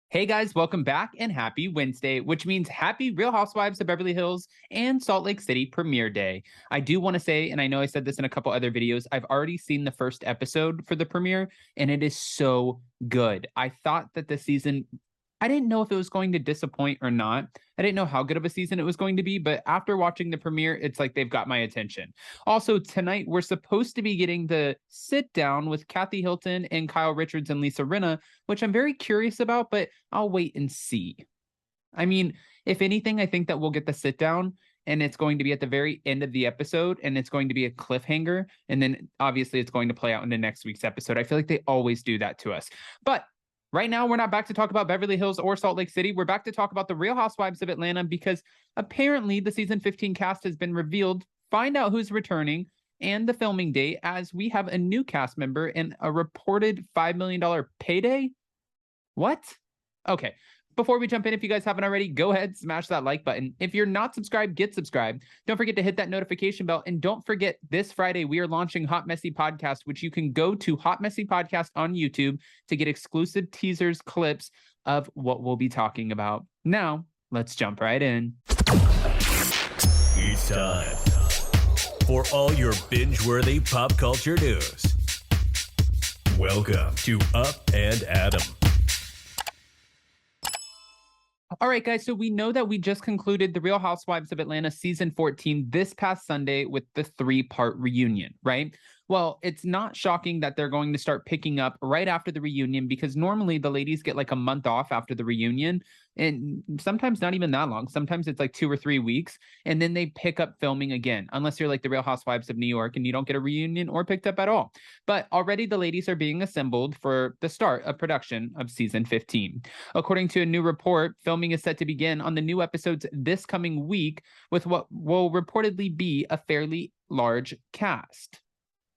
Hey guys, welcome back and happy Wednesday, which means happy Real Housewives of Beverly Hills and Salt Lake City premiere day. I do want to say, and I know I said this in a couple other videos, I've already seen the first episode for the premiere and it is so good. I thought that the season, I didn't know if it was going to disappoint or not. I didn't know how good of a season it was going to be, but after watching the premiere, it's like they've got my attention. Also, tonight we're supposed to be getting the sit down with Kathy Hilton and Kyle Richards and Lisa Rinna, which I'm very curious about, but I'll wait and see. I mean, if anything, I think that we'll get the sit down and it's going to be at the very end of the episode and it's going to be a cliffhanger. And then obviously it's going to play out into next week's episode. I feel like they always do that to us. But right now, we're not back to talk about Beverly Hills or Salt Lake City. We're back to talk about the Real Housewives of Atlanta because apparently the season 15 cast has been revealed. Find out who's returning and the filming date as we have a new cast member and a reported $5 million payday. What? Okay. Before we jump in, if you guys haven't already, go ahead, smash that like button. If you're not subscribed, get subscribed. Don't forget to hit that notification bell. And don't forget, this Friday, we are launching Hot Messy Podcast, which you can go to Hot Messy Podcast on YouTube to get exclusive teasers, clips of what we'll be talking about. Now, let's jump right in. It's time for all your binge-worthy pop culture news. Welcome to Up and Adam. All right, guys, so we know that we just concluded the Real Housewives of Atlanta season 14 this past Sunday with the 3-part reunion, right? Well, it's not shocking that they're going to start picking up right after the reunion because normally the ladies get like a month off after the reunion and sometimes not even that long. Sometimes it's like 2 or 3 weeks and then they pick up filming again, unless you're like the Real Housewives of New York and you don't get a reunion or picked up at all. But already the ladies are being assembled for the start of production of season 15. According to a new report, filming is set to begin on the new episodes this coming week with what will reportedly be a fairly large cast.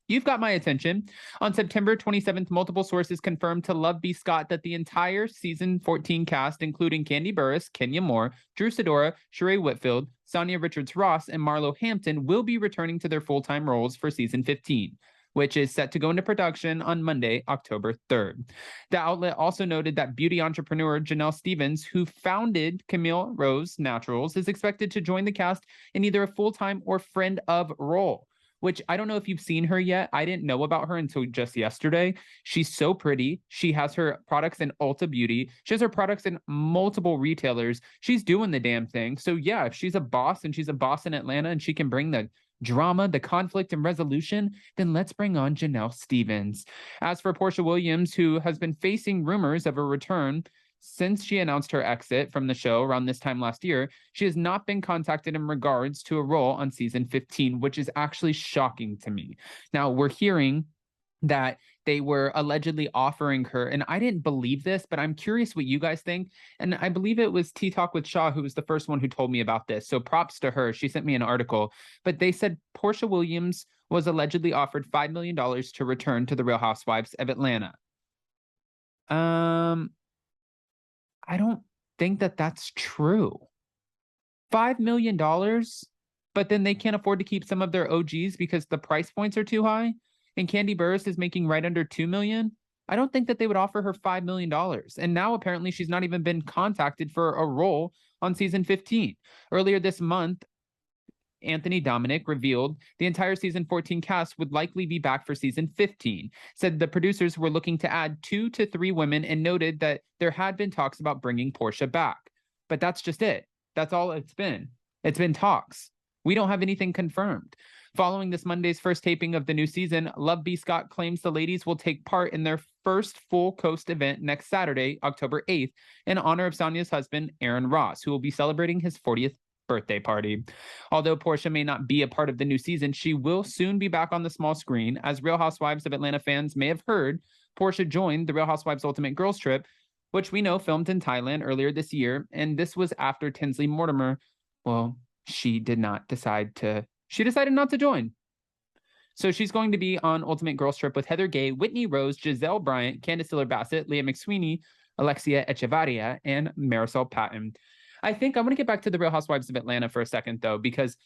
You've got my attention. On September 27th, multiple sources confirmed to Love B. Scott that the entire season 14 cast, including Kandi Burruss, Kenya Moore, Drew Sidora, Sheree Whitfield, Sonia Richards-Ross, and Marlo Hampton, will be returning to their full-time roles for season 15, which is set to go into production on Monday, October 3rd. The outlet also noted that beauty entrepreneur Janelle Stevens, who founded Camille Rose Naturals, is expected to join the cast in either a full-time or friend of role, which I don't know if you've seen her yet. I didn't know about her until just yesterday. She's so pretty. She has her products in Ulta Beauty. She has her products in multiple retailers. She's doing the damn thing. So yeah, if she's a boss and she's a boss in Atlanta and she can bring the drama, the conflict and resolution, then let's bring on Janelle Stevens. As for Porsha Williams, who has been facing rumors of a return since she announced her exit from the show around this time last year, she has not been contacted in regards to a role on season 15, which is actually shocking to me. Now, we're hearing that they were allegedly offering her, and I didn't believe this, but I'm curious what you guys think. And I believe it was Tea Talk with Shaw who was the first one who told me about this. So props to her. She sent me an article, but they said Porsha Williams was allegedly offered $5 million to return to the Real Housewives of Atlanta. I don't think that that's true. $5 million, but then they can't afford to keep some of their OGs because the price points are too high. And Kandi Burruss is making right under $2 million. I don't think that they would offer her $5 million. And now apparently she's not even been contacted for a role on season 15. Earlier this month, Anthony Dominic revealed the entire season 14 cast would likely be back for season 15, said the producers were looking to add 2 to 3 women and noted that there had been talks about bringing Porsha back. But that's just it. That's all it's been. It's been talks. We don't have anything confirmed. Following this Monday's first taping of the new season, Love B. Scott claims the ladies will take part in their first full coast event next Saturday, October 8th, in honor of Sonia's husband, Aaron Ross, who will be celebrating his 40th birthday party. Although Porsha may not be a part of the new season, she will soon be back on the small screen. As Real Housewives of Atlanta fans may have heard, Porsha joined the Real Housewives Ultimate Girls Trip, which we know filmed in Thailand earlier this year, and this was after Tinsley Mortimer, well, she decided not to join. So she's going to be on Ultimate Girls Trip with Heather Gay, Whitney Rose, Giselle Bryant, Candace Diller Bassett, Leah McSweeney, Alexia Echevarria, and Marisol Patton. I think I'm going to get back to the Real Housewives of Atlanta for a second, though, because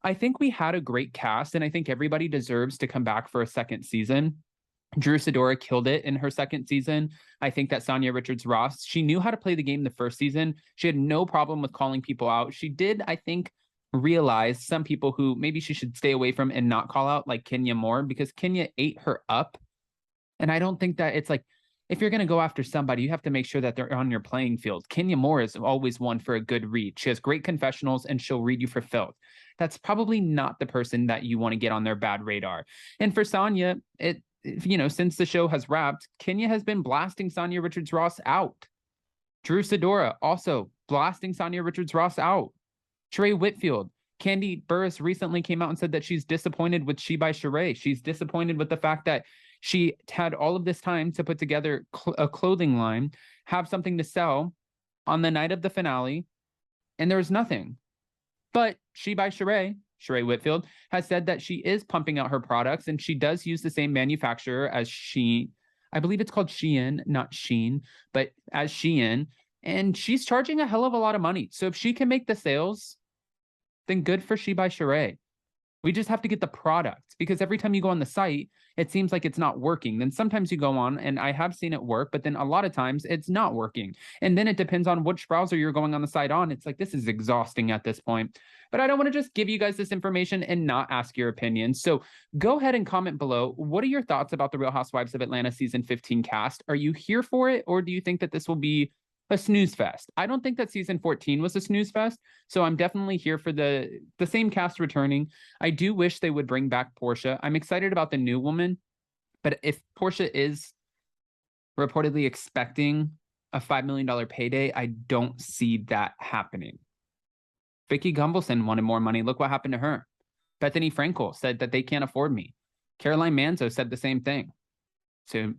I think we had a great cast, and I think everybody deserves to come back for a second season. Drew Sidora killed it in her second season. I think that Sanya Richards-Ross, she knew how to play the game the first season. She had no problem with calling people out. She did, I think, realize some people who maybe she should stay away from and not call out, like Kenya Moore, because Kenya ate her up. And I don't think that it's like, if you're going to go after somebody, you have to make sure that they're on your playing field. Kenya Moore is always one for a good read. She has great confessionals and she'll read you for filth. That's probably not the person that you want to get on their bad radar. And for Sanya, since the show has wrapped, Kenya has been blasting Sanya Richards-Ross out. Drew Sidora also blasting Sanya Richards-Ross out. Sheree Whitfield. Candy Burris recently came out and said that she's disappointed with She by Sheree. She's disappointed with the fact that she had all of this time to put together a clothing line, have something to sell on the night of the finale, and there was nothing. But She by Sheree Whitfield, has said that she is pumping out her products, and she does use the same manufacturer as I believe it's called Shein, not Sheen, but as Shein, and she's charging a hell of a lot of money. So if she can make the sales, then good for She by Sheree. We just have to get the product, because every time you go on the site, it seems like it's not working. Then sometimes you go on, and I have seen it work, but then a lot of times it's not working. And then it depends on which browser you're going on the site on. It's like, this is exhausting at this point. But I don't want to just give you guys this information and not ask your opinions. So go ahead and comment below. What are your thoughts about the Real Housewives of Atlanta season 15 cast? Are you here for it, or do you think that this will be a snooze fest? I don't think that season 14 was a snooze fest, so I'm definitely here for the same cast returning. I do wish they would bring back Porsha. I'm excited about the new woman, but if Porsha is reportedly expecting a $5 million payday, I don't see that happening. Vicky Gumbelson wanted more money. Look what happened to her. Bethany Frankel said that they can't afford me. Caroline Manzo said the same thing. So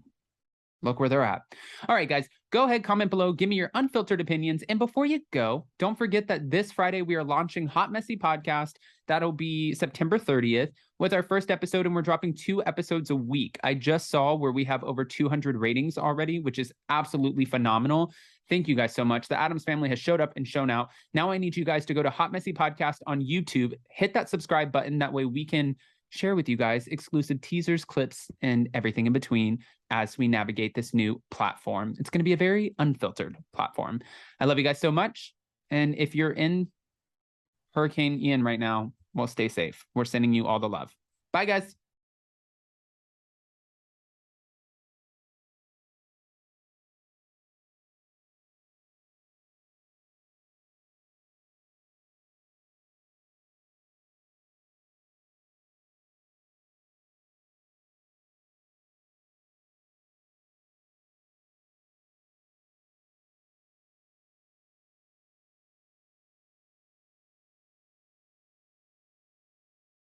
look where they're at. All right, guys, go ahead, comment below, give me your unfiltered opinions. And before you go, don't forget that this Friday we are launching Hot Messy Podcast. That'll be September 30th with our first episode, and we're dropping 2 episodes a week. I just saw where we have over 200 ratings already, which is absolutely phenomenal. Thank you guys so much. The Addams family has showed up and shown out. Now I need you guys to go to Hot Messy Podcast on YouTube, hit that subscribe button. That way we can share with you guys exclusive teasers, clips, and everything in between as we navigate this new platform. It's going to be a very unfiltered platform. I love you guys so much. And if you're in Hurricane Ian right now, well, stay safe. We're sending you all the love. Bye, guys.